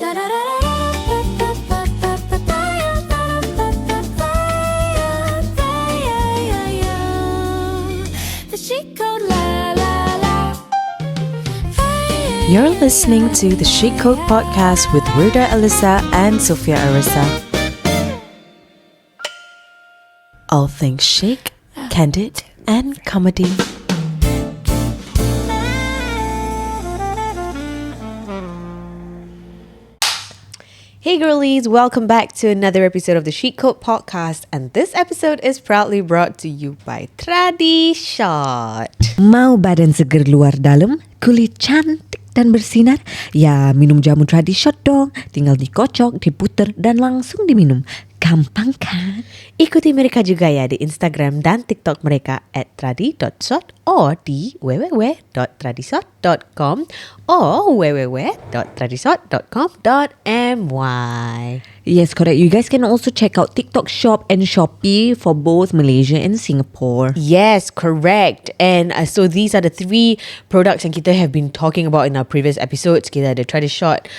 You're listening to the Chic Code Podcast with Wirda Alyssa and Sophia Arisa. All things chic, candid, and comedy. Hey girlies, welcome back to another episode of the Chic Code Podcast, and this episode is proudly brought to you by Tradishot. Mau badan seger luar dalam, kulit cantik dan bersinar? Ya, minum jamu Tradishot dong. Tinggal dikocok, diputer dan langsung diminum. Gampang kan? Ikuti mereka juga ya di Instagram dan TikTok mereka @tradi.shot or di www.tradishot.com or www.tradishot.com.my. Yes, correct. You guys can also check out TikTok Shop and Shopee for both Malaysia and Singapore. Yes, correct. And so these are the three products yang kita have been talking about in our previous episodes. Kita ada Tradishot,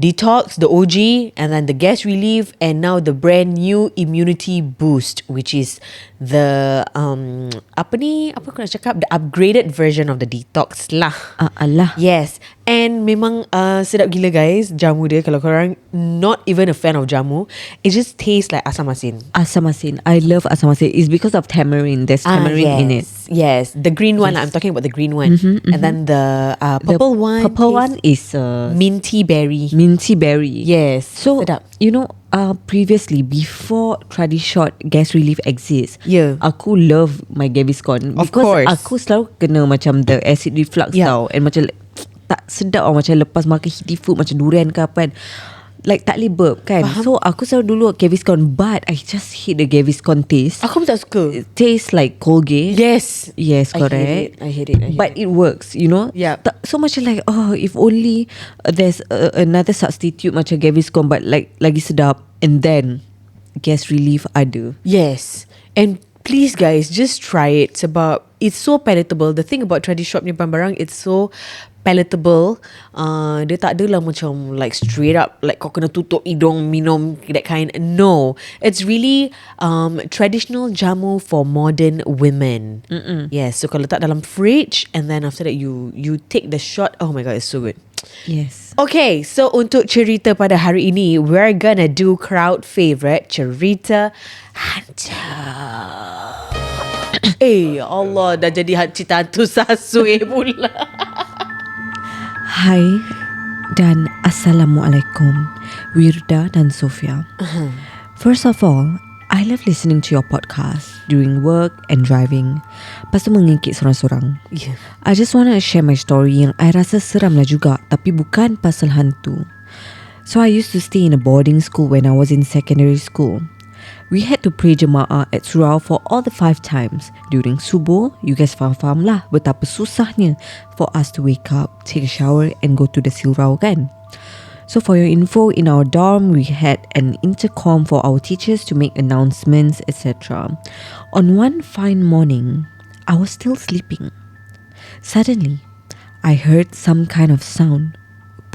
Detox, the OG, and then the gas relief, and now the brand new immunity boost, which is the apa aku nak cakap, the upgraded version of the detox lah. Allah. Yes. And memang sedap gila guys jamu dia. Kalau korang not even a fan of jamu, it just tastes like asam masin. Asam masin. I love asam masin. It's because of tamarind. There's tamarind in it. Yes, the green one. I'm talking about the green one. And then the purple one. Purple one is minty berry. Minty berry. Yes. So sedap. you know, previously before Tradishot gas relief exists, Yeah. aku love my Gaviscon Of because course. aku selalu kena macam the acid reflux tau, and macam tak sedap tau, macam lepas makan heaty food macam durian ke apa kan, like tak boleh burp kan. So aku selalu dulu Gaviscon, but I just hate the Gaviscon taste. Aku pun tak suka. It tastes like Colgate. Yes. Yes, correct. I hate it. But it works, you know. Yeah. So much like, oh, if only there's another substitute macam Gaviscon, but like lagi sedap. And then gas relief ada. Yes. And please guys, just try it. Sebab it's so palatable. The thing about Tradishot ni barang, it's so palatable. Dia tak adalah macam like straight up like kau kena tutup hidung minum that kind. No, it's really traditional jamu for modern women. Yes. So kalau letak dalam fridge, and then after that you take the shot. Oh my god, it's so good. Yes. Okay, so untuk cerita pada hari ini, we're gonna do crowd favourite cerita hantu. Ya Allah, dah jadi cerita hantu sasui pula. Hai dan Assalamualaikum, Wirda dan Sophia. First of all, I love listening to your podcast during work and driving. Lepas tu mengikik sorang-sorang. Yeah. I just want to share my story yang I rasa seram lah juga, tapi bukan pasal hantu. So I used to stay in a boarding school when I was in secondary school. We had to pray jemaah at surau for all the 5 times. During subuh, you guys faham lah betapa susahnya for us to wake up, take a shower and go to the surau kan. So for your info, in our dorm, we had an intercom for our teachers to make announcements, etc. On one fine morning, I was still sleeping. Suddenly, I heard some kind of sound.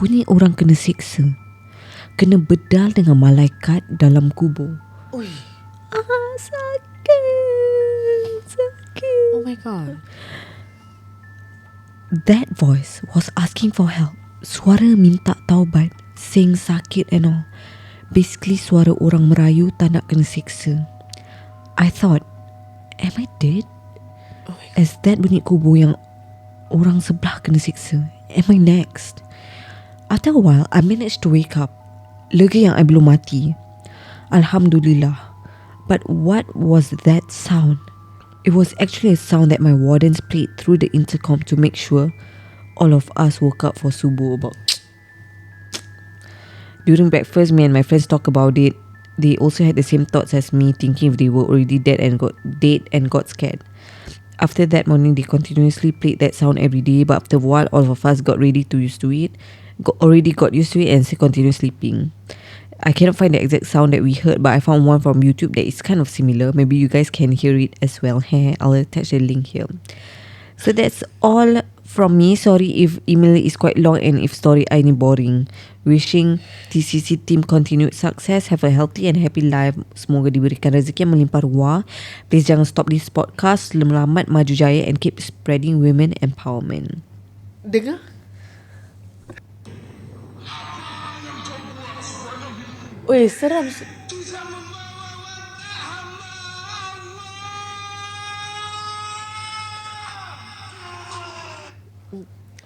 Bunyi orang kena siksa. Kena bedal dengan malaikat dalam kubur. Ui. Sakit. Oh my god. That voice was asking for help. Suara minta taubat, saying sakit and all. Basically suara orang merayu tak nak kena siksa. I thought, am I dead? Oh my god. As that bunyi kubur yang orang sebelah kena siksa. Am I next? After a while, I managed to wake up. Lega yang I belum mati. Alhamdulillah. But what was that sound? It was actually a sound that my wardens played through the intercom to make sure all of us woke up for subuh about. During breakfast, me and my friends talked about it. They also had the same thoughts as me, thinking if they were already dead and got scared. After that morning, they continuously played that sound every day. But after a while, all of us got used to it, and still continue sleeping. I cannot find the exact sound that we heard, but I found one from YouTube that is kind of similar. Maybe you guys can hear it as well. I'll attach the link here. So that's all From me, sorry if email is quite long and if story I ni boring. Wishing TCC team continued success, have a healthy and happy life. Semoga diberikan rezeki yang melimpah ruah. Please jangan stop this podcast. Selamat maju jaya and keep spreading women empowerment. Dengar. Oi, seram.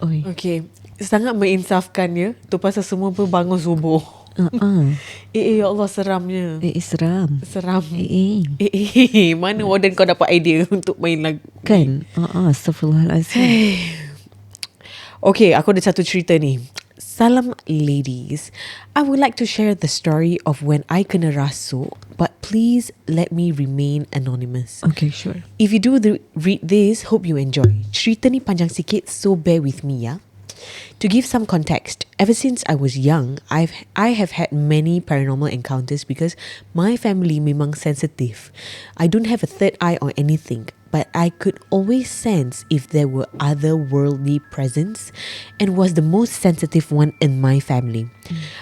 Oi. Okay, sangat menginsafkan ya. Tu pasal semua pun bangun subuh. Ya Allah, seramnya. Seram. Seram. Eh. Mana warden kau dapat idea untuk main lagu Kan? Astaghfirullahalazim. Okay, aku ada satu cerita ni. Salam ladies. I would like to share the story of when I kena rasuk, but please let me remain anonymous. Okay, sure. If you do read this, hope you enjoy. Cerita ni panjang sikit, so bear with me ya. To give some context, ever since I was young, I have had many paranormal encounters because my family memang sensitive. I don't have a third eye or anything, but I could always sense if there were otherworldly presence and was the most sensitive one in my family.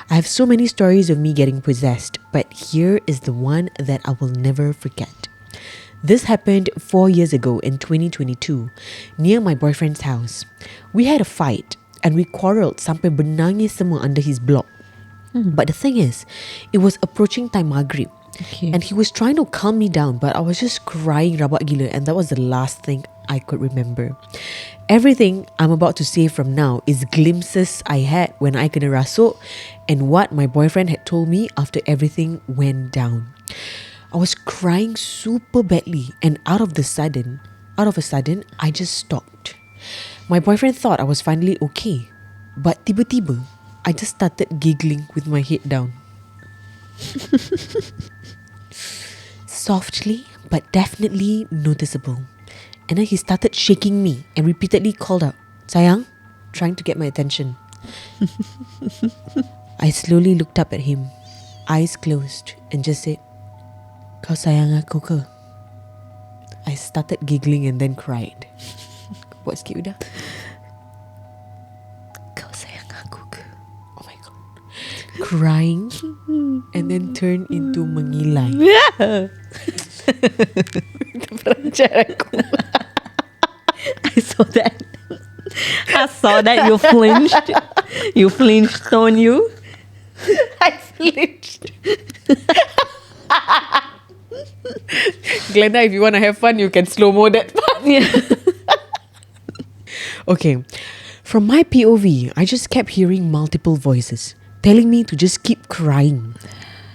I have so many stories of me getting possessed, but here is the one that I will never forget. This happened 4 years ago in 2022 near my boyfriend's house. We had a fight and we quarrelled sampai bernangis semua under his block. But the thing is, it was approaching time maghrib. Okay. And he was trying to calm me down, but I was just crying rabak gila, and that was the last thing I could remember. Everything I'm about to say from now is glimpses I had when I kena rasuk and what my boyfriend had told me after everything went down. I was crying super badly, and out of a sudden, I just stopped. My boyfriend thought I was finally okay, but tiba-tiba, I just started giggling with my head down. Softly, but definitely noticeable. And then he started shaking me and repeatedly called out, "Sayang," trying to get my attention. I slowly looked up at him, eyes closed, and just said, "Kau sayang aku ke?" I started giggling and then cried. Buat sikit udah. Kau sayang aku ke? Oh my god. Crying and then turned into mengilai. Itu perancar aku. I saw that. You flinched. You flinched, don't you? I flinched. Glenda, if you want to have fun, you can slow-mo that part. Okay, from my POV, I just kept hearing multiple voices telling me to just keep crying,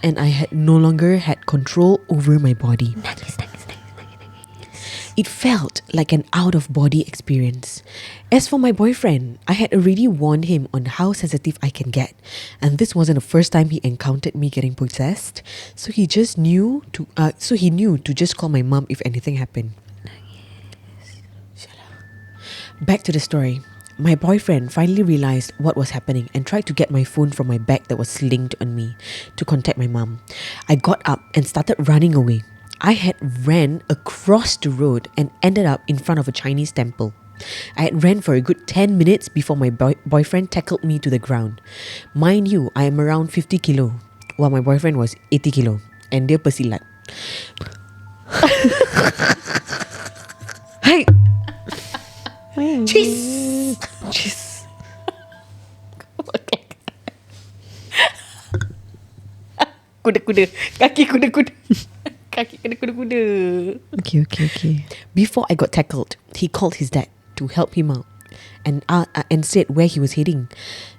and I had no longer had control over my body. It felt like an out-of-body experience. As for my boyfriend, I had already warned him on how sensitive I can get, and this wasn't the first time he encountered me getting possessed. So he knew to just call my mum if anything happened. Back to the story. My boyfriend finally realized what was happening and tried to get my phone from my bag that was slinged on me to contact my mum. I got up and started running away. I had ran across the road and ended up in front of a Chinese temple. I had ran for a good 10 minutes before my boyfriend tackled me to the ground. Mind you, I am around 50 kilo, while my boyfriend was 80 kilo, and dia pesilat. Hey! Cheese! Kuda-kuda. Kaki kuda-kuda. Kaki kena kuda-kuda. Okay. Before I got tackled, he called his dad to help him out and said where he was heading.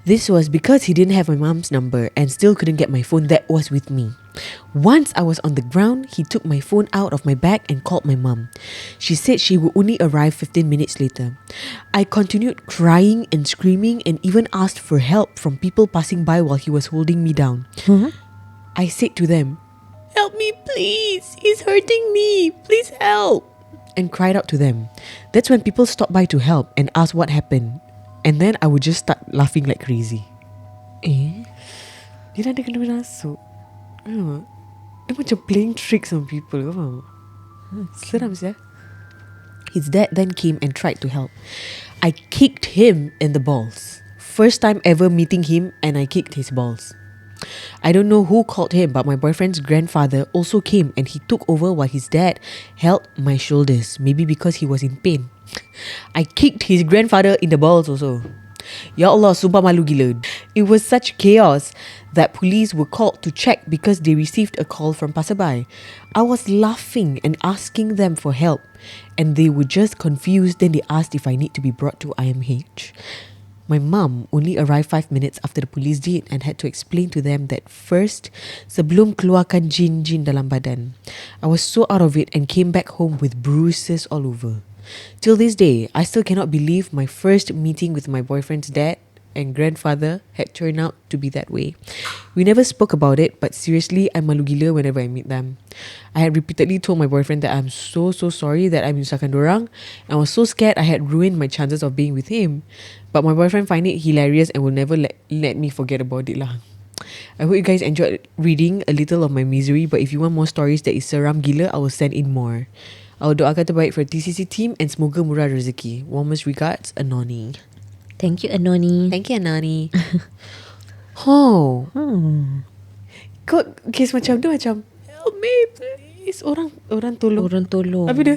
This was because he didn't have my mom's number and still couldn't get my phone that was with me. Once I was on the ground, he took my phone out of my bag and called my mom. She said she would only arrive 15 minutes later. I continued crying and screaming and even asked for help from people passing by while he was holding me down. I said to them, "Help me please, he's hurting me, please help," and cried out to them. That's when people stopped by to help and asked what happened. And then I would just start laughing like crazy. Dia ada kena rasuk. Dia macam playing tricks on people. Seram sih. His dad then came and tried to help. I kicked him in the balls. First time ever meeting him, and I kicked his balls. I don't know who called him, but my boyfriend's grandfather also came and he took over while his dad held my shoulders. Maybe because he was in pain. I kicked his grandfather in the balls also. Ya Allah, sumpah malu gila. It was such chaos that police were called to check because they received a call from passerby. I was laughing and asking them for help, and they were just confused. Then they asked if I need to be brought to IMH. My mum only arrived 5 minutes after the police did and had to explain to them that first, sebelum keluarkan jin-jin dalam badan. I was so out of it and came back home with bruises all over. Till this day, I still cannot believe my first meeting with my boyfriend's dad and grandfather had turned out to be that way. We never spoke about it, but seriously, I'm malu gila whenever I meet them. I had repeatedly told my boyfriend that I'm so sorry that I menyusahkan dorang, and was so scared I had ruined my chances of being with him. But my boyfriend find it hilarious and will never let me forget about it lah. I hope you guys enjoyed reading a little of my misery, but if you want more stories that is seram gila, I will send in more. I will doakan terbaik for TCC team and semoga murah rezeki. Warmest regards, Anoni. Thank you, Anoni. Thank you, Anani. Oh. Kau kes macam tu macam, help me please. Orang tolong. Orang tolong. Habis dia,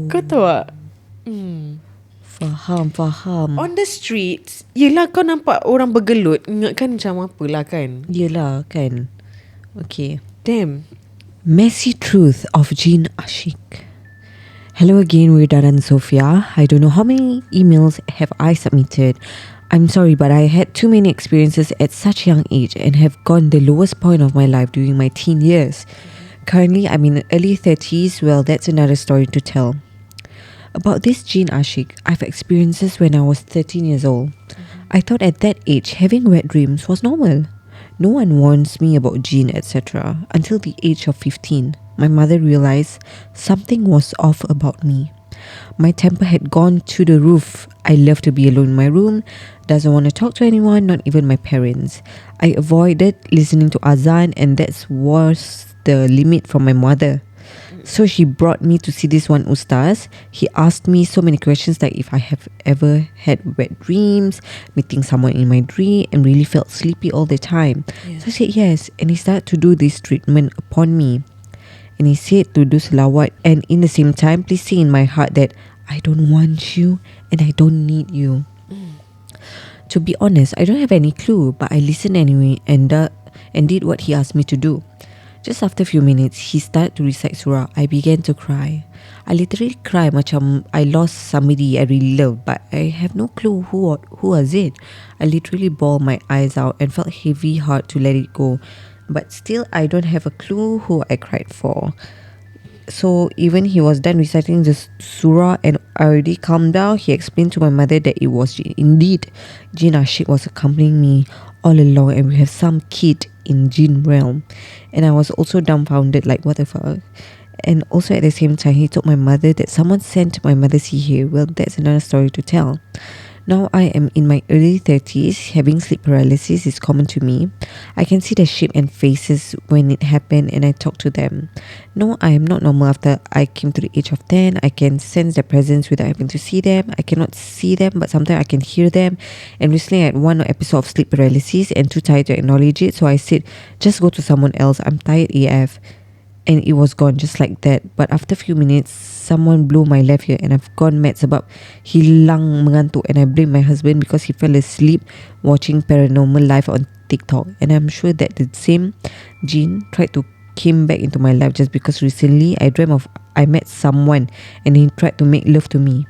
kau tahu tak? Faham. On the streets, yelah kau nampak orang bergelut, ingatkan macam apalah kan? Yelah kan. Okay. Damn. Messy truth of Jin Ashik. Hello again, we're Dara and Sophia. I don't know how many emails have I submitted. I'm sorry, but I had too many experiences at such a young age and have gone the lowest point of my life during my teen years. Currently, I'm in early 30s. Well, that's another story to tell. About this Jin Ashik, I've experiences when I was 13 years old. I thought at that age, having wet dreams was normal. No one warns me about Jin, etc. until the age of 15. My mother realized something was off about me. My temper had gone to the roof. I loved to be alone in my room, doesn't want to talk to anyone, not even my parents. I avoided listening to azan, and that was the limit from my mother. So she brought me to see this one ustaz. He asked me so many questions like if I have ever had wet dreams, meeting someone in my dream, and really felt sleepy all the time. Yeah. So I said yes, and he started to do this treatment upon me. And he said to do salawat, and in the same time, please say in my heart that I don't want you and I don't need you. To be honest, I don't have any clue, but I listened anyway and did what he asked me to do. Just after a few minutes, he started to recite surah. I began to cry. I literally cried macam I lost somebody I really loved, but I have no clue who was it. I literally bawled my eyes out and felt heavy heart to let it go. But still, I don't have a clue who I cried for. So even he was done reciting the surah and I already calmed down, he explained to my mother that it was indeed Jin Ashik was accompanying me all along, and we have some kid in Jin realm. And I was also dumbfounded, like what the fuck. And also at the same time, he told my mother that someone sent my mother here. Well, that's another story to tell. Now I am in my early 30s. Having sleep paralysis is common to me. I can see the shape and faces when it happened and I talk to them. No, I am not normal after I came to the age of 10. I can sense their presence without having to see them. I cannot see them, but sometimes I can hear them. And recently I had one episode of sleep paralysis and too tired to acknowledge it. So I said, just go to someone else. I'm tired AF. And it was gone just like that. But after a few minutes, someone blew my left ear and I've gone mad sebab hilang mengantuk. And I blame my husband because he fell asleep watching Paranormal live on TikTok. And I'm sure that the same jinn tried to came back into my life just because recently I dreamt of I met someone and he tried to make love to me.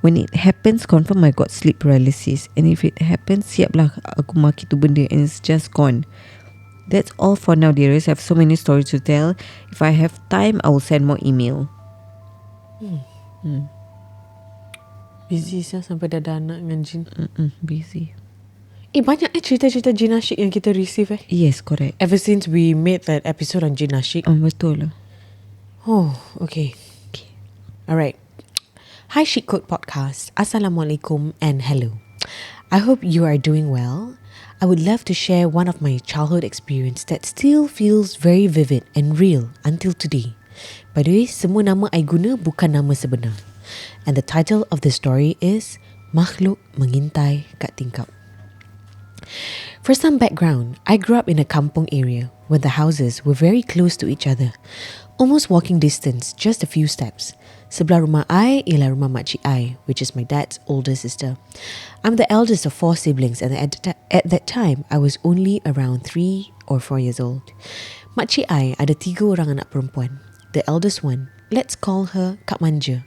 When it happens, confirm I got sleep paralysis. And if it happens, siaplah aku maki tu benda and it's just gone. That's all for now, dearest. I have so many stories to tell. If I have time, I will send more email. Busy sah sampai dah ada anak dengan jin. Busy. Banyak cerita-cerita jin asyik yang kita receive Yes, correct. ever since we made that episode on jin asyik. Betul lah. Oh, okay. Alright. Hi Chic Code Podcast. Assalamualaikum and hello. I hope you are doing well. I would love to share one of my childhood experience that still feels very vivid and real until today. By the way, semua nama I guna bukan nama sebenar. And the title of the story is Makhluk Mengintai kat Tingkap. For some background, I grew up in a kampung area where the houses were very close to each other, almost walking distance, just a few steps. Sebelah rumah I ialah rumah makcik I, which is my dad's older sister. I'm the eldest of 4 siblings, and at that time, I was only around 3 or 4 years old. Makcik I ada 3 orang anak perempuan. The eldest one, let's call her Kak Manja,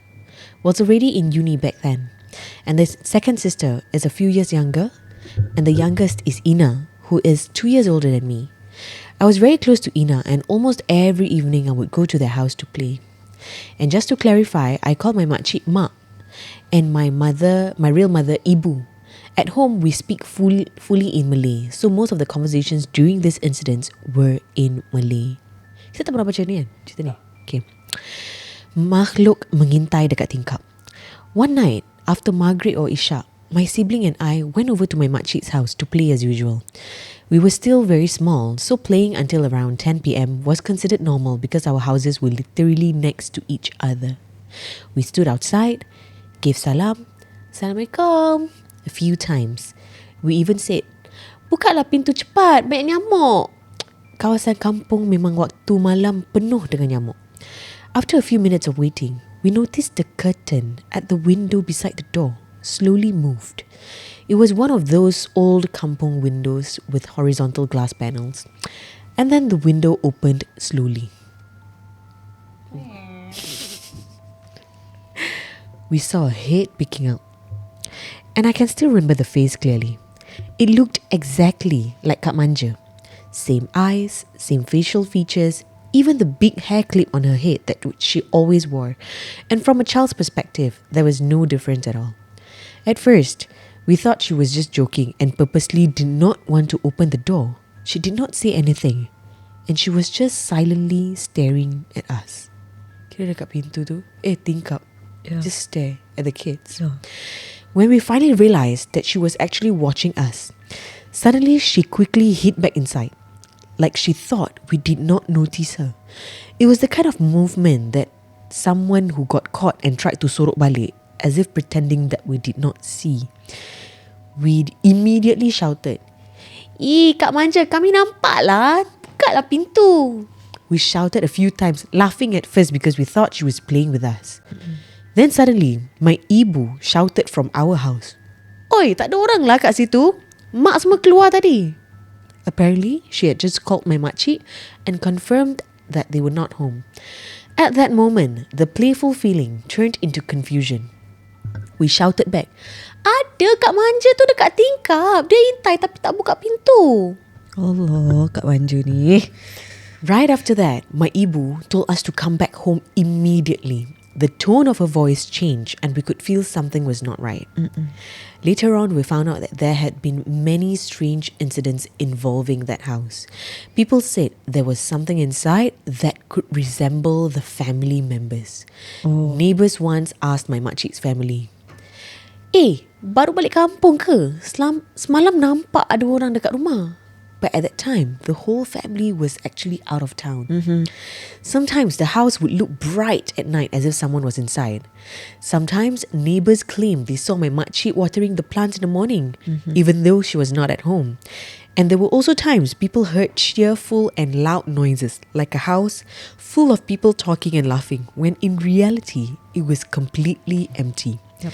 was already in uni back then. And the second sister is a few years younger, and the youngest is Ina, who is 2 years older than me. I was very close to Ina, and almost every evening I would go to their house to play. And just to clarify, I call my makcik Mak, and my real mother, Ibu. At home, we speak fully in Malay, so most of the conversations during this incident were in Malay. Kita tak pernah baca ni kan, cerita ni. Okay. Makhluk mengintai dekat tingkap. One night, after Maghrib or Isyak, my sibling and I went over to my makcik's house to play as usual. We were still very small, so playing until around 10 p.m. was considered normal because our houses were literally next to each other. We stood outside, gave salam, Assalamualaikum, a few times. We even said, bukalah pintu cepat, banyak nyamuk. Kawasan kampung memang waktu malam penuh dengan nyamuk. After a few minutes of waiting, we noticed the curtain at the window beside the door slowly moved. It was one of those old kampung windows with horizontal glass panels. And then the window opened slowly. We saw a head peeking out. And I can still remember the face clearly. It looked exactly like Kak Manja. Same eyes, same facial features, even the big hair clip on her head that she always wore. And from a child's perspective, there was no difference at all. At first, we thought she was just joking and purposely did not want to open the door. She did not say anything, and she was just silently staring at us. Kira dekat pintu tu, tingkap. Yeah. Just stare at the kids. Yeah. When we finally realized that she was actually watching us, suddenly she quickly hid back inside, like she thought we did not notice her. It was the kind of movement that someone who got caught and tried to sorok balik, as if pretending that we did not see. We immediately shouted, Kak Manja, kami nampak lah. Bukalah pintu. We shouted a few times, laughing at first because we thought she was playing with us. Then suddenly, my ibu shouted from our house, Oi, tak ada orang lah kat situ. Mak semua keluar tadi. Apparently, she had just called my makcik and confirmed that they were not home. At that moment, the playful feeling turned into confusion. We shouted back, Ada Kak Manja tu dekat tingkap. Dia intai tapi tak buka pintu. Allah, Kak Manja ni. Right after that, my ibu told us to come back home immediately. The tone of her voice changed and we could feel something was not right. Later on, we found out that there had been many strange incidents involving that house. People said there was something inside that could resemble the family members. Neighbours once asked my makcik's family, baru balik kampung ke? Semalam nampak ada orang dekat rumah. But at that time, the whole family was actually out of town. Sometimes the house would look bright at night as if someone was inside. Sometimes neighbours claimed they saw my makcik watering the plants in the morning, even though she was not at home. And there were also times people heard cheerful and loud noises, like a house full of people talking and laughing, when in reality, it was completely empty. Yep.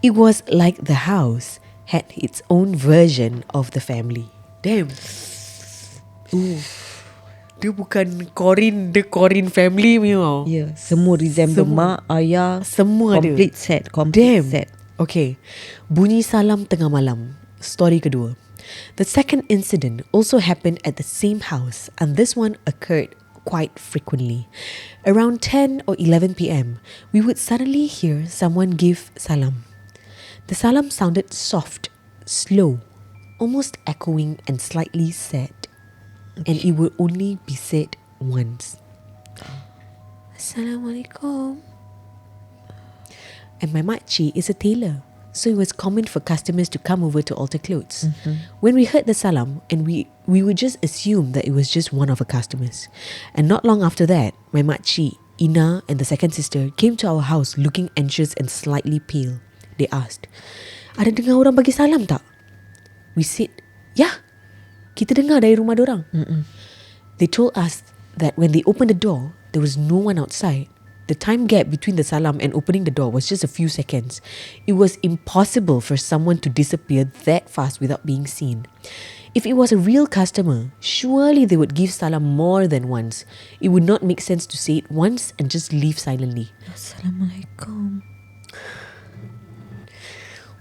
It was like the house had its own version of the family. Damn. Dia bukan Corin, the Corin family punya. Yeah, semua resemble mak, ayah, semua complete ada. Complete set. Okay. Bunyi salam tengah malam. Story kedua. The second incident also happened at the same house, and this one occurred quite frequently. Around 10 or 11 p.m., we would suddenly hear someone give salam. The salam sounded soft, slow, almost echoing and slightly sad. And it would only be said once. Assalamualaikum. And my makcik is a tailor, so it was common for customers to come over to alter clothes. When we heard the salam, and we would just assume that it was just one of her customers. And not long after that, my makcik, Ina and the second sister came to our house looking anxious and slightly pale. They asked, "Ada dengar orang bagi salam tak?" We said, "Ya, kita dengar dari rumah dorang." They told us that when they opened the door, there was no one outside. The time gap between the salam and opening the door was just a few seconds. It was impossible for someone to disappear that fast without being seen. If it was a real customer, surely they would give salam more than once. It would not make sense to say it once and just leave silently. Assalamualaikum.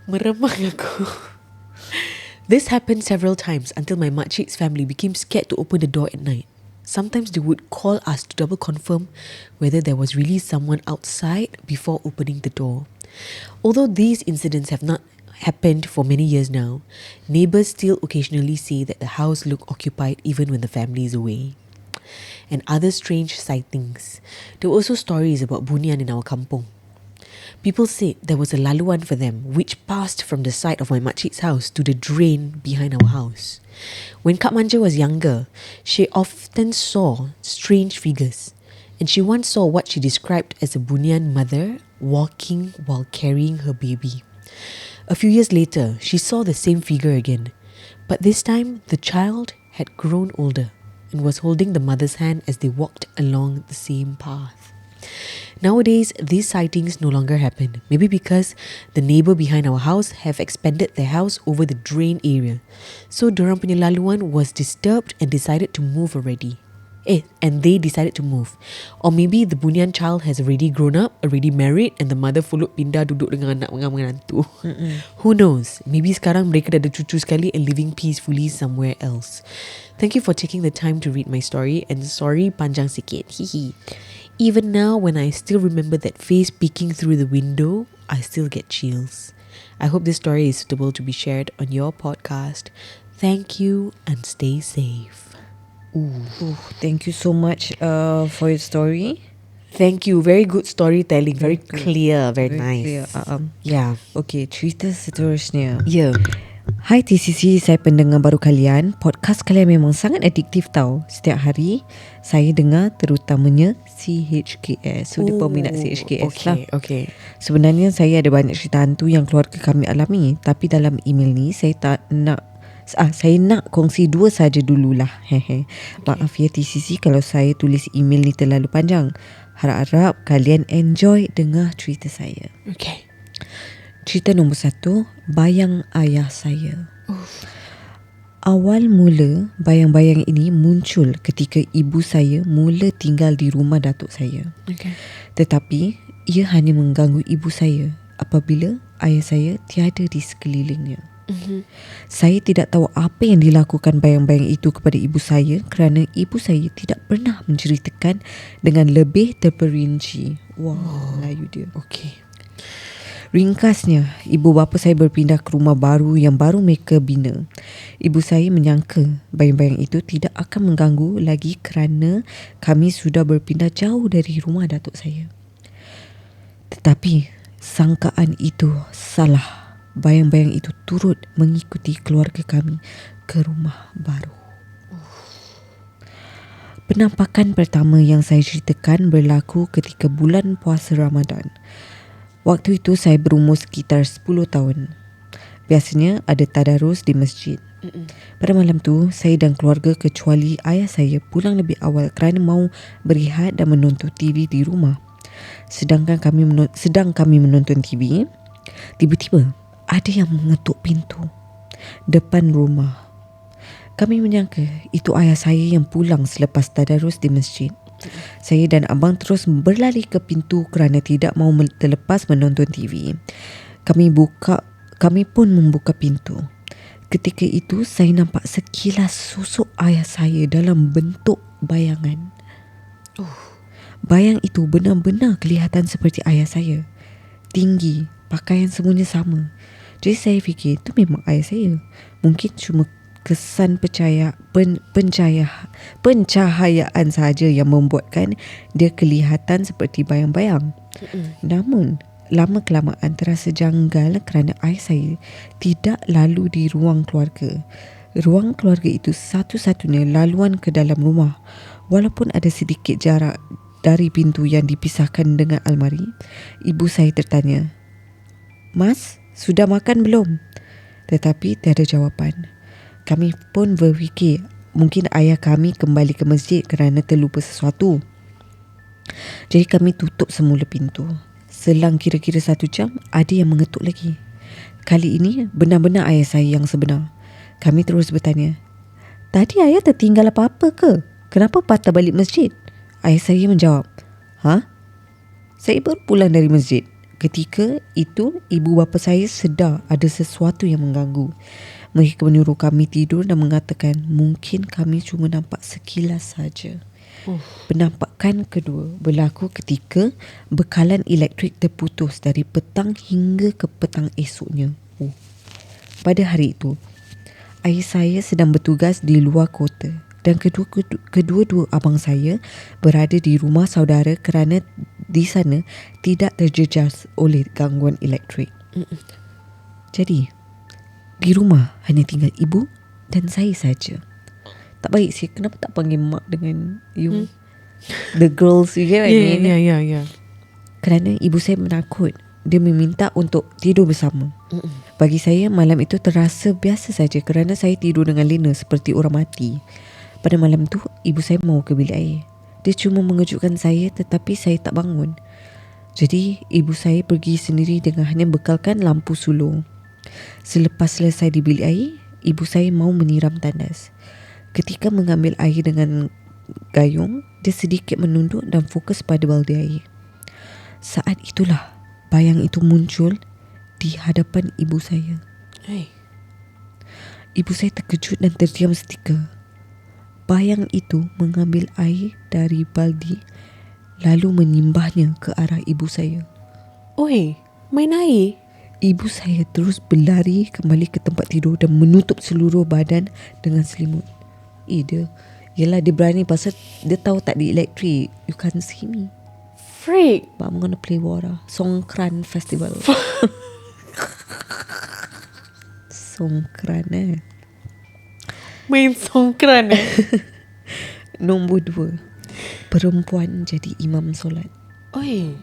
Meremang aku. This happened several times until my makcik's family became scared to open the door at night. Sometimes they would call us to double confirm whether there was really someone outside before opening the door. Although these incidents have not happened for many years now, neighbours still occasionally say that the house looked occupied even when the family is away. And other strange sightings. There were also stories about bunyan in our kampung. People said there was a laluan for them which passed from the side of my makcik's house to the drain behind our house. When Kak Manja was younger, she often saw strange figures, and she once saw what she described as a bunyan mother walking while carrying her baby. A few years later, she saw the same figure again, but this time the child had grown older and was holding the mother's hand as they walked along the same path. Nowadays, these sightings no longer happen. Maybe because the neighbour behind our house have expanded their house over the drain area. So, dorang punya laluan was disturbed and decided to move already. And they decided to move. Or maybe the bunyan child has already grown up, already married, and the mother followed pindah duduk dengan anak mengantu. Who knows? Maybe sekarang mereka dah ada cucu sekali and living peacefully somewhere else. Thank you for taking the time to read my story, and sorry panjang sikit. Hihi. Even now, when I still remember that face peeking through the window, I still get chills. I hope this story is suitable to be shared on your podcast. Thank you and stay safe. Thank you so much for your story. Thank you. Very good storytelling. Very clear. Very nice. Clear. Yeah. Okay, cerita seterusnya. Yeah. Hai TCC, saya pendengar baru kalian. Podcast kalian memang sangat adiktif tau. Setiap hari saya dengar, terutamanya CHKS. So, dia peminat CHKS lah. Okay. Sebenarnya saya ada banyak cerita hantu yang keluarga kami alami. Tapi dalam email ni saya nak kongsi 2 saja dululah. Maaf ya TCC kalau saya tulis email ni terlalu panjang. Harap-harap kalian enjoy dengar cerita saya. Okay. Cerita nombor 1, bayang ayah saya. Awal mula bayang-bayang ini muncul ketika ibu saya mula tinggal di rumah datuk saya. Okay. Tetapi ia hanya mengganggu ibu saya apabila ayah saya tiada di sekelilingnya. Saya tidak tahu apa yang dilakukan bayang-bayang itu kepada ibu saya kerana ibu saya tidak pernah menceritakan dengan lebih terperinci. Melayu dia. Okay. Ringkasnya, ibu bapa saya berpindah ke rumah baru yang baru mereka bina. Ibu saya menyangka bayang-bayang itu tidak akan mengganggu lagi kerana kami sudah berpindah jauh dari rumah datuk saya. Tetapi sangkaan itu salah. Bayang-bayang itu turut mengikuti keluarga kami ke rumah baru. Penampakan pertama yang saya ceritakan berlaku ketika bulan puasa Ramadan. Waktu itu saya berumur sekitar 10 tahun. Biasanya ada tadarus di masjid. Pada malam tu, saya dan keluarga kecuali ayah saya pulang lebih awal kerana mau berehat dan menonton TV di rumah. Sedang kami menonton TV, tiba-tiba ada yang mengetuk pintu depan rumah. Kami menyangka itu ayah saya yang pulang selepas tadarus di masjid. Saya dan abang terus berlari ke pintu kerana tidak mahu terlepas menonton TV. Kami pun membuka pintu. Ketika itu saya nampak sekilas sosok ayah saya dalam bentuk bayangan. Bayang itu benar-benar kelihatan seperti ayah saya. Tinggi, pakaian semuanya sama. Jadi saya fikir itu memang ayah saya. Mungkin cuma kesan pencahayaan sahaja yang membuatkan dia kelihatan seperti bayang-bayang. Namun lama kelamaan terasa janggal kerana ayah saya tidak lalu di ruang keluarga. Ruang keluarga itu satu-satunya laluan ke dalam rumah. Walaupun ada sedikit jarak dari pintu yang dipisahkan dengan almari, ibu saya tertanya, "Mas, sudah makan belum?" Tetapi tiada jawapan. Kami pun berfikir mungkin ayah kami kembali ke masjid kerana terlupa sesuatu. Jadi kami tutup semula pintu. Selang kira-kira 1 jam, ada yang mengetuk lagi. Kali ini benar-benar ayah saya yang sebenar. Kami terus bertanya, "Tadi ayah tertinggal apa-apa ke? Kenapa patah balik masjid?" Ayah saya menjawab, "Ha? Saya baru pulang dari masjid." Ketika itu, ibu bapa saya sedar ada sesuatu yang mengganggu. Mereka menyuruh kami tidur dan mengatakan mungkin kami cuma nampak sekilas saja. Penampakan kedua berlaku ketika bekalan elektrik terputus dari petang hingga ke petang esoknya. Pada hari itu, ayah saya sedang bertugas di luar kota dan kedua-dua abang saya berada di rumah saudara kerana di sana tidak terjejas oleh gangguan elektrik. Jadi, di rumah hanya tinggal ibu dan saya saja. Tak baik sih, kenapa tak panggil mak dengan you? The girls, you get what I mean? Yeah. Kerana ibu saya menakut. Dia meminta untuk tidur bersama. Bagi saya, malam itu terasa biasa saja kerana saya tidur dengan lena seperti orang mati. Pada malam tu, ibu saya mahu ke bilik air. Dia cuma mengejutkan saya tetapi saya tak bangun. Jadi, ibu saya pergi sendiri dengan hanya bekalkan lampu sulur. Selepas selesai di bilik air, ibu saya mahu menyiram tandas. Ketika mengambil air dengan gayung, dia sedikit menunduk dan fokus pada baldi air. Saat itulah bayang itu muncul di hadapan ibu saya. Hey. Ibu saya terkejut dan terdiam seketika. Bayang itu mengambil air dari baldi lalu menyimbahnya ke arah ibu saya. Oi, main air? Ibu saya terus berlari kembali ke tempat tidur dan menutup seluruh badan dengan selimut. Yelah dia berani pasal dia tahu tak ada elektrik. You can't see me. Freak. But I'm gonna play water. Songkran Festival. Songkran Main songkran Nombor 2, perempuan jadi imam solat. Oi.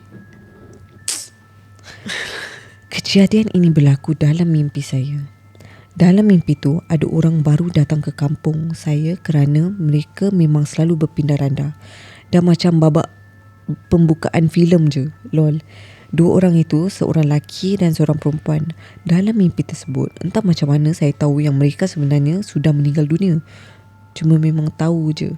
Kejadian ini berlaku dalam mimpi saya. Dalam mimpi tu ada orang baru datang ke kampung saya kerana mereka memang selalu berpindah randa. Dan macam babak pembukaan filem je. Lol. 2 orang itu, seorang lelaki dan seorang perempuan. Dalam mimpi tersebut, entah macam mana saya tahu yang mereka sebenarnya sudah meninggal dunia. Cuma memang tahu je.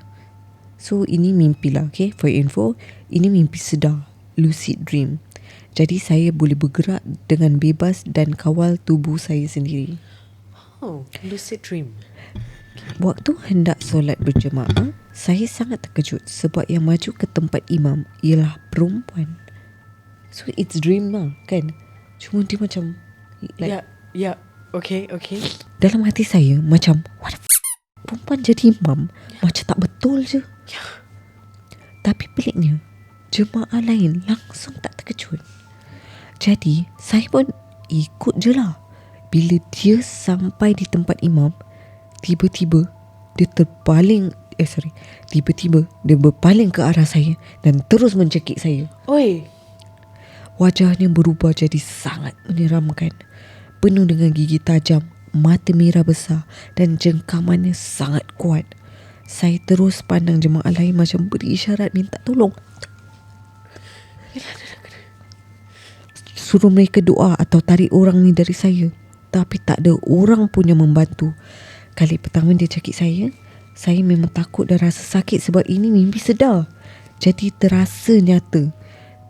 So ini mimpi lah, okay? For your info, ini mimpi sedar, lucid dream. Jadi saya boleh bergerak dengan bebas dan kawal tubuh saya sendiri. Oh, lucid dream. Waktu hendak solat berjemaah, saya sangat terkejut sebab yang maju ke tempat imam ialah perempuan. So it's dream lah kan. Cuma dia macam like, Yeah. Okay. dalam hati saya macam what the perempuan jadi imam. Macam tak betul je. Tapi peliknya, jemaah lain langsung tak terkejut. Jadi saya pun ikut je lah. Bila dia sampai di tempat imam, tiba-tiba dia berpaling ke arah saya dan terus mencekik saya. Oi. Wajahnya berubah jadi sangat menyeramkan, penuh dengan gigi tajam, mata merah besar dan jengkamannya sangat kuat. Saya terus pandang jemaah lain macam beri isyarat minta tolong. Suruh mereka doa atau tarik orang ni dari saya. Tapi tak ada orang pun yang membantu. Kali pertama dia cakap saya memang takut dan rasa sakit sebab ini mimpi sedar. Jadi terasa nyata.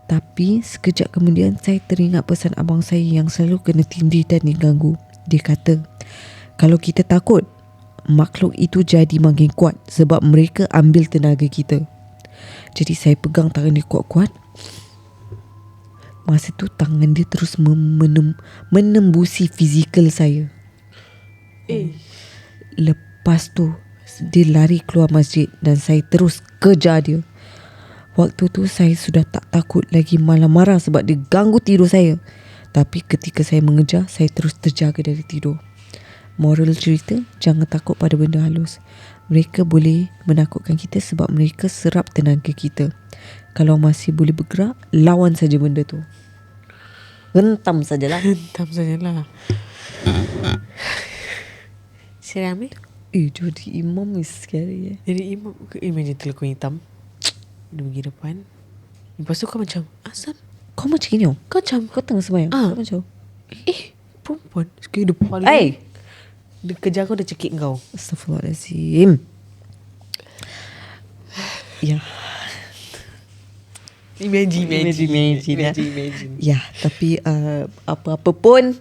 Tapi sekejap kemudian saya teringat pesan abang saya yang selalu kena tindih dan diganggu. Dia kata, kalau kita takut, makhluk itu jadi makin kuat sebab mereka ambil tenaga kita. Jadi saya pegang tangan dia kuat-kuat. Masa tu tangan dia terus menembusi fizikal saya. Lepas tu dia lari keluar masjid dan saya terus kejar dia. Waktu tu saya sudah tak takut lagi, malah marah sebab dia ganggu tidur saya. Tapi ketika saya mengejar, saya terus terjaga dari tidur. Moral cerita, jangan takut pada benda halus. Mereka boleh menakutkan kita sebab mereka serap tenaga kita. Kalau masih boleh bergerak, lawan saja benda tu. Hentam sajalah. Hentam sajalah. Seramnye. Jadi imam is scary. Jadi imam, imagine telekong hitam dia pergi depan. Lepas tu kau macam, asal Kau macam gini oh? kau macam, Kau tengah sembahyang. Kau macam perempuan sekali depan dia kejar kau, dia cekik kau. Astaghfirullahaladzim. Ya. Imagine. Ya, tapi apa-apa pun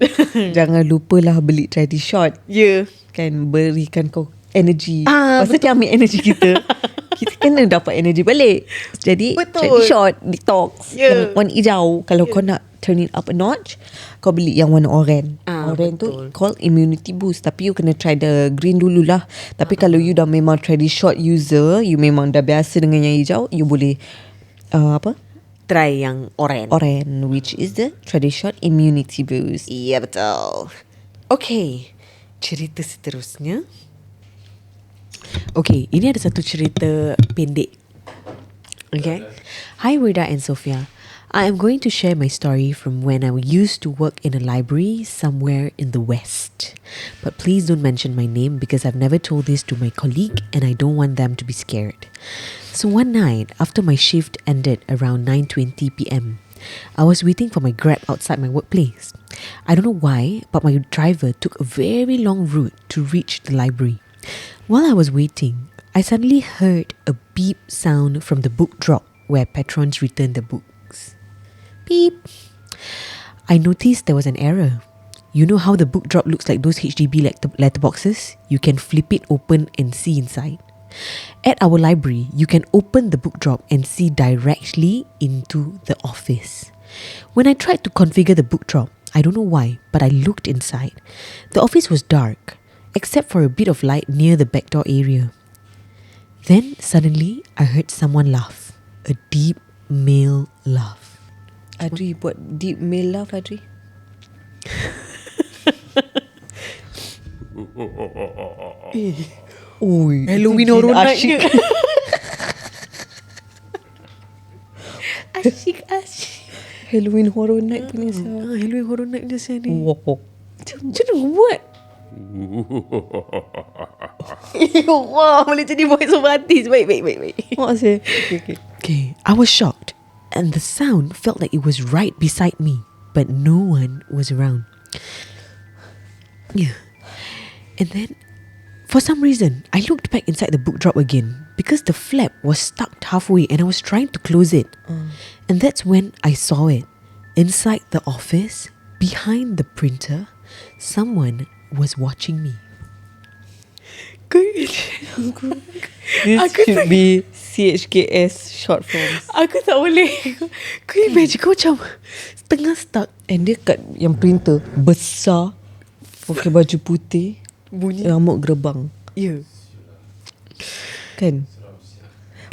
jangan lupalah beli Tradishot. Ya. Kan berikan kau energy. Maksudnya ambil energy kita. Kita kena dapat energy balik. Jadi Tradishot detox yang warna hijau. Kalau kau nak turn it up a notch, kau beli yang warna orange. Orange tu called immunity boost. Tapi you kena try the green dululah. Tapi kalau you dah memang Tradishot user, you memang dah biasa dengan yang hijau, you boleh try yang orange. Orange, which is the Tradishot immunity boost. Iya betul. Okay, cerita seterusnya. Okay, ini ada satu cerita pendek. Okay. Hi Rida and Sophia. I am going to share my story from when I used to work in a library somewhere in the West. But please don't mention my name because I've never told this to my colleague and I don't want them to be scared. So one night, after my shift ended around 9:20 p.m., I was waiting for my Grab outside my workplace. I don't know why, but my driver took a very long route to reach the library. While I was waiting, I suddenly heard a beep sound from the book drop where patrons return the books. Beep. I noticed there was an error. You know how the book drop looks like those HDB letterboxes? You can flip it open and see inside. At our library, you can open the book drop and see directly into the office. When I tried to configure the book drop, I don't know why, but I looked inside. The office was dark, except for a bit of light near the back door area. Then suddenly, I heard someone laugh. A deep male laugh. Adri buat deep male laugh, Adri. Oi, Halloween Horror Night ke? Asyik. Halloween Horror Night punya sah. Halloween Horror Night dia saya ni. Wow. Macam mana buat? Wah, boleh jadi voice over artist. Baik. Mak saya. Okay, I was shocked. And the sound felt like it was right beside me. But no one was around. Yeah. And then, for some reason, I looked back inside the book drop again. Because the flap was stuck halfway and I was trying to close it. And that's when I saw it. Inside the office, behind the printer, someone was watching me. This should be CHKS short films. Aku tak boleh. Kau imagine kau macam tengah stuck. And dia kat yang printer besar, pakai baju putih, Bunyi. rambut gerbang. Ya. Kan?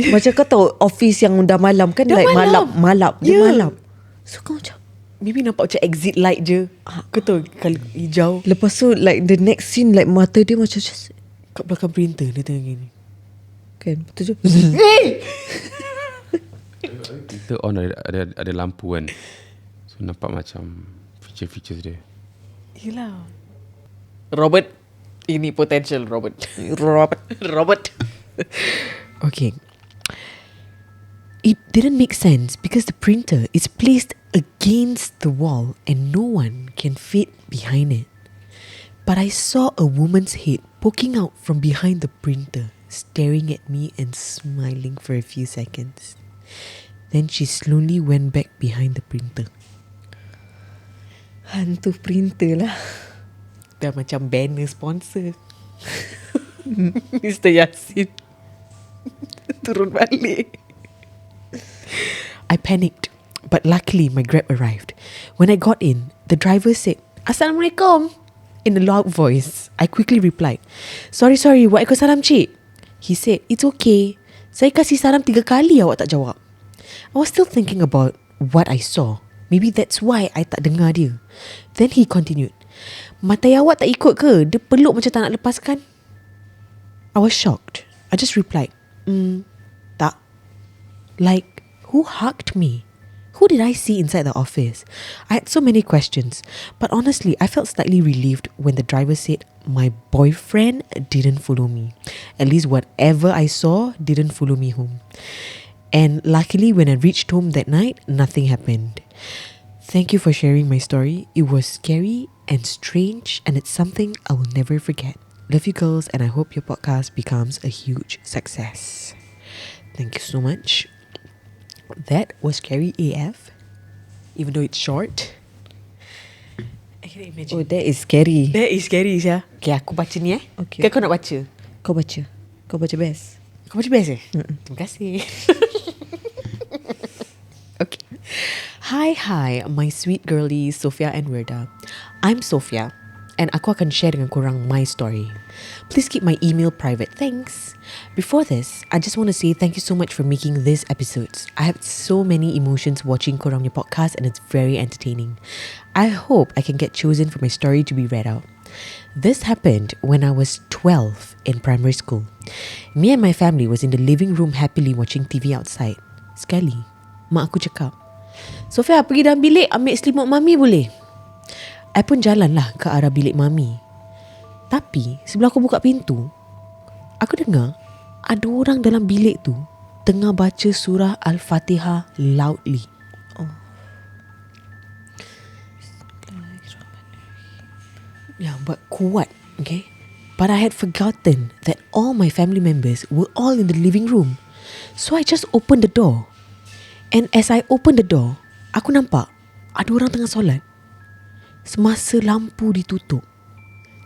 Macam kau tahu office yang dah malam kan, Dah like malam. malap. Dia Ya. malap. So kau macam Maybe nampak macam exit light je. Kau tahu kalau hijau lepas tu like the next scene, like mata dia macam just, kat belakang printer dia tengah gini. kan? Betul je. Kita on ada lampu kan. So nampak macam feature-feature dia. Yelah. Robert. Ini potential Robert. Okay. It didn't make sense because the printer is placed against the wall and no one can fit behind it. But I saw a woman's head poking out from behind the printer, staring at me and smiling for a few seconds. Then she slowly went back behind the printer. Hantu printer lah. Dah macam banner sponsor. Mr. Yasin turun balik. I panicked, but luckily my Grab arrived. When I got in, the driver said, "Assalamualaikum," in a loud voice. I quickly replied, Sorry, waalaikumsalam cik. He said, "It's okay. Saya kasih salam 3 kali awak tak jawab." I was still thinking about what I saw. Maybe that's why I tak dengar dia. Then he continued, Mata awak tak ikut ke? Dia peluk macam tak nak lepaskan. I was shocked. I just replied, tak. Like, who hugged me? Who did I see inside the office? I had so many questions. But honestly, I felt slightly relieved when the driver said my boyfriend didn't follow me. At least whatever I saw didn't follow me home. And luckily, when I reached home that night, nothing happened. Thank you for sharing my story. It was scary and strange, and it's something I will never forget. Love you girls, and I hope your podcast becomes a huge success. Thank you so much. That was scary AF, even though it's short. I cannot imagine. Oh, that is scary. That is scary, Syah. Okay, aku baca ni Okay. Kau nak baca? Kau baca best. Kau baca best Terima kasih. Okay. Hi, my sweet girlies Sophia and Werda. I'm Sophia, and aku akan share dengan korang my story. Please keep my email private, thanks. Before this, I just want to say thank you so much for making these episodes. I have so many emotions watching korang your podcast, and it's very entertaining. I hope I can get chosen for my story to be read out. This happened when I was 12 in primary school. Me and my family was in the living room happily watching TV outside. Sekali, mak aku cakap, Sophia, pergi dalam bilik ambil selimut mami boleh? I pun jalanlah ke arah bilik mami. Tapi sebelum aku buka pintu, aku dengar ada orang dalam bilik tu tengah baca surah Al-Fatihah loudly. Yeah, but kuat, okay? But I had forgotten that all my family members were all in the living room. So I just opened the door. And as I opened the door, aku nampak ada orang tengah solat semasa lampu ditutup.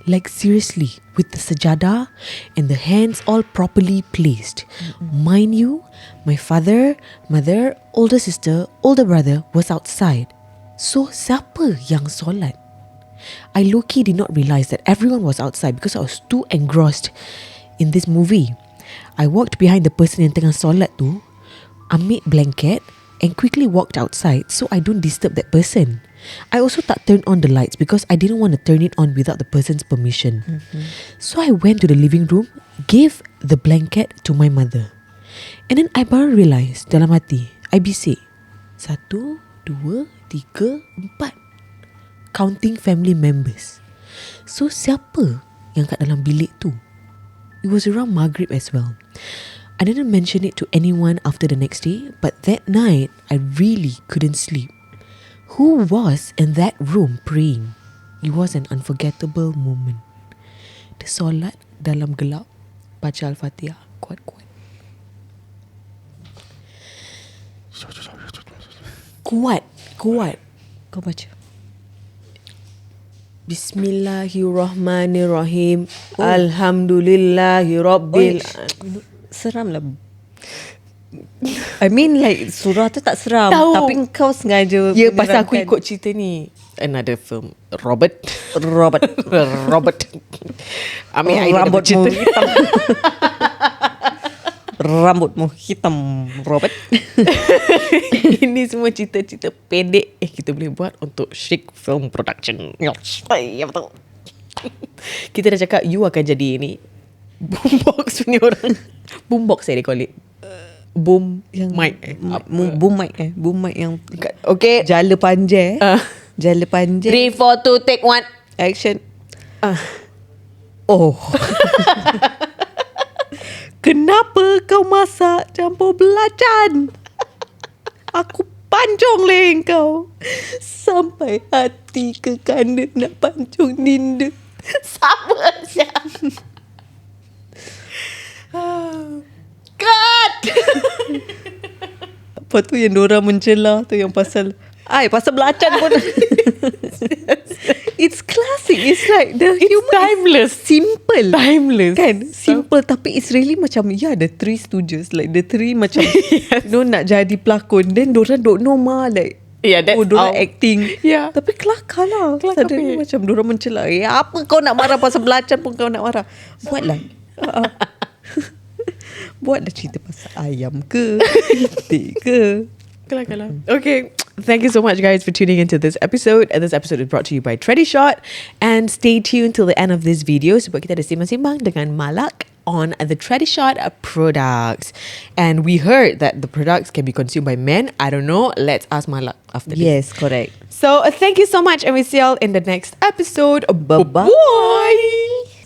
Like seriously, with the sajadah and the hands all properly placed. Mind you, my father, mother, older sister, older brother was outside. So siapa yang solat? I low-key did not realize that everyone was outside because I was too engrossed in this movie. I walked behind the person yang tengah solat tu, ambil blanket and quickly walked outside so I don't disturb that person. I also tak turn on the lights because I didn't want to turn it on without the person's permission. So I went to the living room, gave the blanket to my mother. And then I baru realise dalam hati, I bisik, 1, 2, 3, 4. Counting family members. So siapa yang kat dalam bilik tu? It was around Maghrib as well. I didn't mention it to anyone after the next day, but that night I really couldn't sleep. Who was in that room praying? It was an unforgettable moment. Dia solat dalam gelap, baca Al-Fatihah kuat-kuat. Kuat. Kau baca. Bismillahirrahmanirrahim. Alhamdulillahirabbil. Seram lah. I mean like surah tu tak seram. Tahu. Tapi kau sengaja Ya, pasal aku menerangkan. ikut cerita ni. Another film, Robert. Ambil air dalam Rambutmu cerita. hitam. Rambutmu hitam, Robert. Ini semua cerita-cerita pendek kita boleh buat untuk Chic Film Production. Ya betul. Kita dah cakap you akan jadi ni boombox punya orang. Boombox saya they call it. Boom Yang mic. Boom mic yang Okay. jala panjang. Jala panjang. 3, 4, 2, take 1. Action. Oh. Kenapa kau masak campur belacan? Aku pancung leh kau. Sampai hati ke kanda nak pancung dinda. Sama saja. Cut. Apa tu yang diorang mencela tu yang pasal pasal belacan pun. It's classic. It's like the humor timeless. Simple. Timeless. Kan? Simple tapi it's really macam the Three Stooges. Like the three macam Yes. nak jadi pelakon. Then diorang don't know like Yeah, that's diorang how- acting. Yeah. Tapi kelakar lah. Kelakar Suddenly punya. macam diorang mencela. Apa kau nak marah pasal belacan pun kau nak marah. Buatlah. Buatlah cerita pasal ayam ke, itik ke. Kelakar. Okay. Thank you so much, guys, for tuning into this episode. And this episode is brought to you by Tradishot. And stay tuned till the end of this video sebab kita ada sembang-sembang dengan Malak on the Tradishot products. And we heard that the products can be consumed by men. I don't know. Let's ask Malak after this. Yes, correct. So thank you so much, and we see y'all in the next episode. Bye-bye.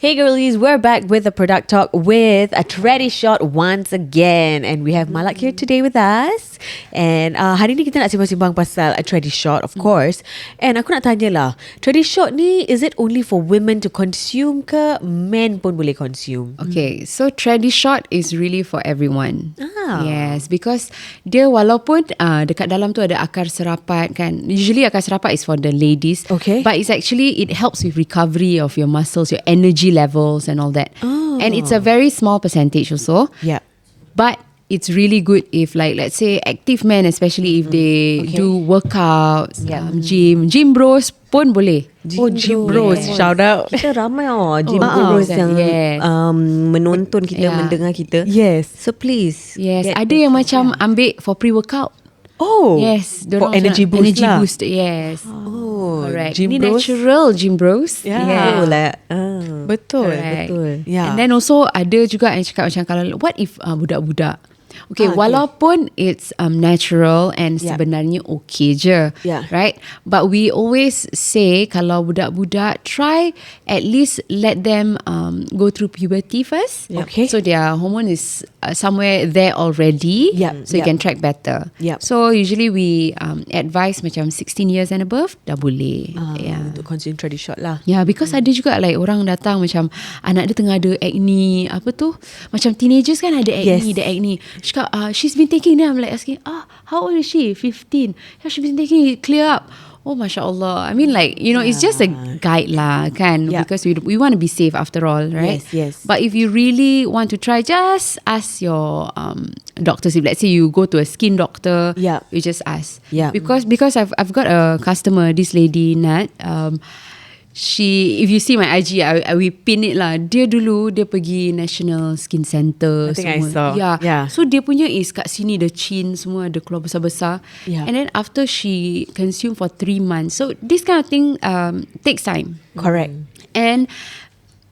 Hey girlies, we're back with the product talk with a Tradishot once again, and we have Malak here today with us. And hari ni kita nak sembang-sembang pasal a Tradishot, of course. And aku nak tanya lah, Tradishot ni, is it only for women to consume ke men pun boleh consume? Okay, so Tradishot is really for everyone. Ah. Yes, because dia walaupun dekat dalam tu ada akar serapat kan. Usually akar serapat is for the ladies. Okay. But it's actually, it helps with recovery of your muscles, your energy levels and all that. Oh. And it's a very small percentage also. Yeah. But it's really good if, like, let's say active men, especially if they do workouts, gym bros pun boleh. Gym bros, shout out. Kita ramai gym Oh, bros yang yes. menonton kita, Yeah. mendengar kita. Yes. So please. Yes, get ada yang macam ambil for pre-workout. Oh. Yes, For dorang energy macam boost energy lah. boost. Yes. Oh, Correct. gym Ni bros. natural gym bros. Yeah. Betul lah. Betul. Correct. Betul. Yeah. And then also ada juga yang cakap macam kalau what if budak-budak. Okay, walaupun it's natural and sebenarnya okay je, right? But we always say kalau budak-budak, try at least let them go through puberty first. Okay. So their hormone is somewhere there already. So you can track better. So usually we advise macam 16 years and above dah boleh. Untuk consume Tradishot lah. Yeah, because ada juga like orang datang macam anak dia tengah ada acne, apa tu? Macam teenagers kan ada acne, ada acne. Cakap, she's been taking, then I'm like asking, how old is she? 15. Yeah, she's been taking it, clear up. Oh, Masya Allah. I mean, like, you know, it's just a guide lah, kan? Because we want to be safe after all, right? Yes. But if you really want to try, just ask your doctors. If let's say you go to a skin doctor, you just ask. Because I've got a customer, this lady, Nat, she, if you see my IG, I will pin it lah. Dia dulu dia pergi National Skin Center. I think I saw. Yeah. So dia punya is kat sini the chin semua ada keluar besar-besar. And then after she consumed for 3 months. So this kind of thing takes time. Correct. And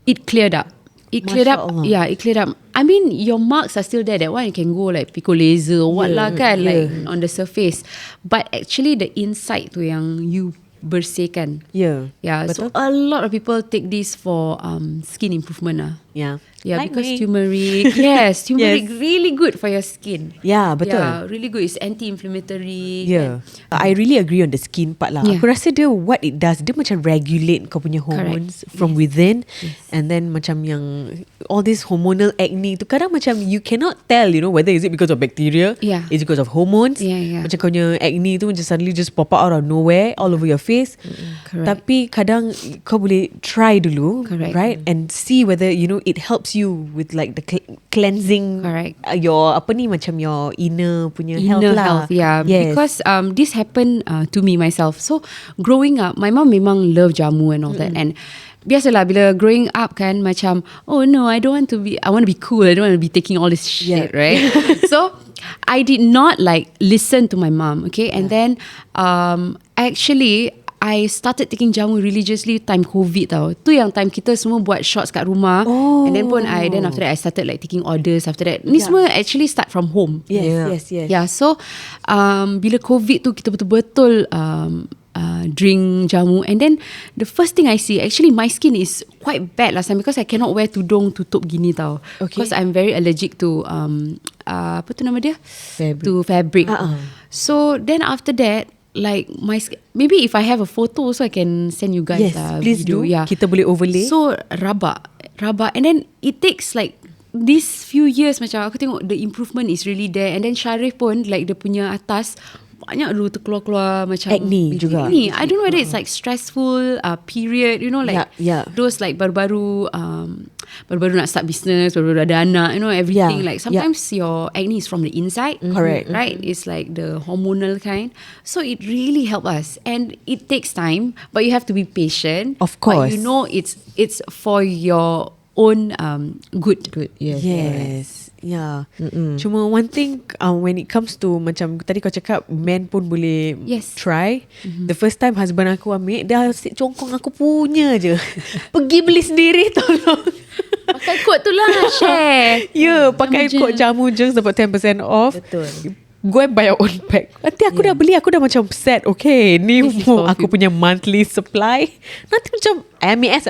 it cleared up. It cleared up. Yeah, it cleared up. I mean, your marks are still there. That one you can go like pico laser or what lah kan, like on the surface. But actually the inside tu yang you bersihkan. Yeah. Betul. So a lot of people take this for skin improvement lah. Yeah, Like because me. turmeric. Yes, turmeric really good for your skin. Yeah, betul. Yeah, really good. It's anti-inflammatory. I really agree on the skin part lah. Aku rasa dia, what it does, dia macam regulate kau punya hormones from within. And then macam yang all this hormonal acne tu kadang macam you cannot tell, you know, whether is it because of bacteria, is it because of hormones. Macam kau punya acne tu macam suddenly just pop out of nowhere all over your face. Tapi kadang kau boleh try dulu, right? And see whether, you know, it helps you with like the cleansing your apa ni, macam your inner punya health lah. Because this happened to me myself. So growing up, my mom memang love jamu and all that. And biasalah bila growing up kan macam, oh no, I want to be cool, I don't want to be taking all this shit, right? So I did not like listen to my mom, okay? And then actually I started taking jamu religiously time COVID tau. Tu yang time kita semua buat shots kat rumah. And then pun then after that I started like taking orders after that. Ni semua actually start from home. Yes. Yeah, so bila COVID tu kita betul-betul drink jamu. And then the first thing I see, actually my skin is quite bad last time because I cannot wear tudung tutup gini tau. Because I'm very allergic to apa tu nama dia? Fabric. So then after that, like my skin, maybe if I have a photo so I can send you guys. Please video. do. Kita boleh overlay. So rabak. And then it takes like these few years macam aku tengok the improvement is really there. And then Syarif pun like dia punya atas banyak dulu terkeluar-keluar macam acne juga. I don't know whether it's like stressful period, you know, like those like baru-baru nak start business, baru-baru ada anak, you know, everything. Like sometimes your acne is from the inside. Correct. Right? It's like the hormonal kind. So it really helps us. And it takes time, but you have to be patient. Of course. But you know it's for your own good. Yes. Yeah. Cuma one thing when it comes to macam tadi kau cakap men pun boleh Yes. try. The first time husband aku ambil, dia asyik congkong aku punya je. Pergi beli sendiri tolong. Pakai kod tu lah, share. Ya, pakai Jamu kod je. jamu je dapat 10% off. Betul. Go and buy your own pack. Nanti aku dah beli, aku dah macam set. Okay, ni This is aku for punya monthly supply. Nanti macam MAS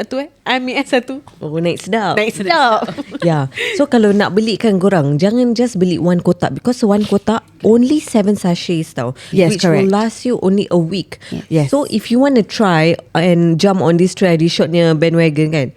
satu. Oh, naik sedap. Naik sedap. Yeah. So kalau nak beli kan korang, jangan just beli one kotak, because one kotak only 7 sachets tau. Yes, which correct. will last you only a week. Yes. So if you want to try and jump on this Tradishotnya bandwagon kan,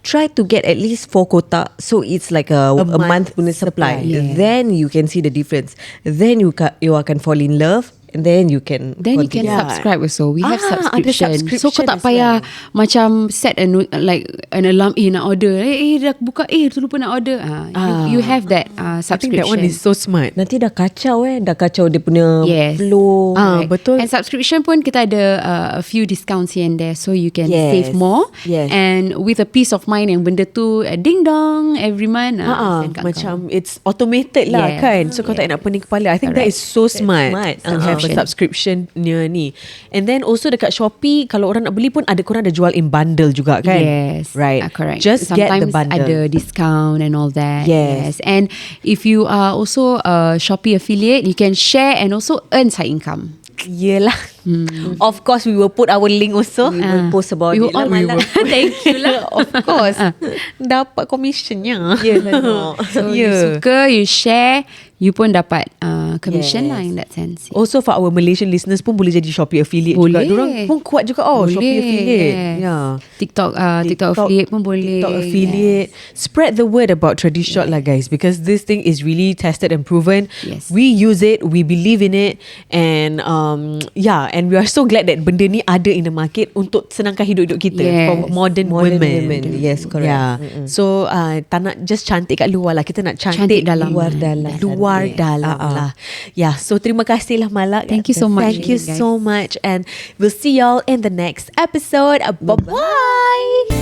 try to get at least 4 kotak, so it's like a month punya supply. Yeah. Then you can see the difference. Then you akan fall in love, and then you can Then you can continue. subscribe also. We have ada subscription. So kau subscription tak as payah well. macam set like an alarm. Nak order. Dah buka. Tu lupa nak order. You have that I think subscription. that one is so smart. Nanti dah kacau dia punya Yes. flow. Correct. Betul. And subscription pun kita ada a few discounts here and there, so you can Yes. save more. Yes. And with a peace of mind yang benda tu ding dong every month. send kat Macam it's automated lah Yes. kan. So kau tak nak pening kepala. I think that is so smart, smart. to have a subscription ni. And then also dekat Shopee, kalau orang nak beli pun korang ada jual in bundle juga kan. Yes, Right. correct. Just Sometimes get the bundle. ada discount and all that. Yes. And if you are also a Shopee affiliate, you can share and also earn side income. Yelah. Of course we will put our link also. We will post about we will it lah, all- we Malah. will- Thank you lah. Of course. Dapat commissionnya. So you Yeah. suka, you share, you pun dapat commission Yes. lah in that sense. Also for our Malaysian listeners pun boleh jadi Shopee affiliate juga. Boleh. Diorang pun kuat juga. Shopee affiliate. Yes. Yeah. TikTok affiliate pun boleh. TikTok affiliate. Spread the word about Tradishot lah guys, because this thing is really tested and proven. Yes. We use it, we believe in it, and and we are so glad that benda ni ada in the market untuk senangkan hidup kita Yes. for modern women. Yes, correct. Yeah. So tak nak just cantik kat luar lah, kita nak cantik Cantik dalam. Luar dalam. luar dalam lah. Yeah, so terima kasih lah Malak. Thank you so much, Thank you guys. so much, and we'll see y'all in the next episode. Bye-bye.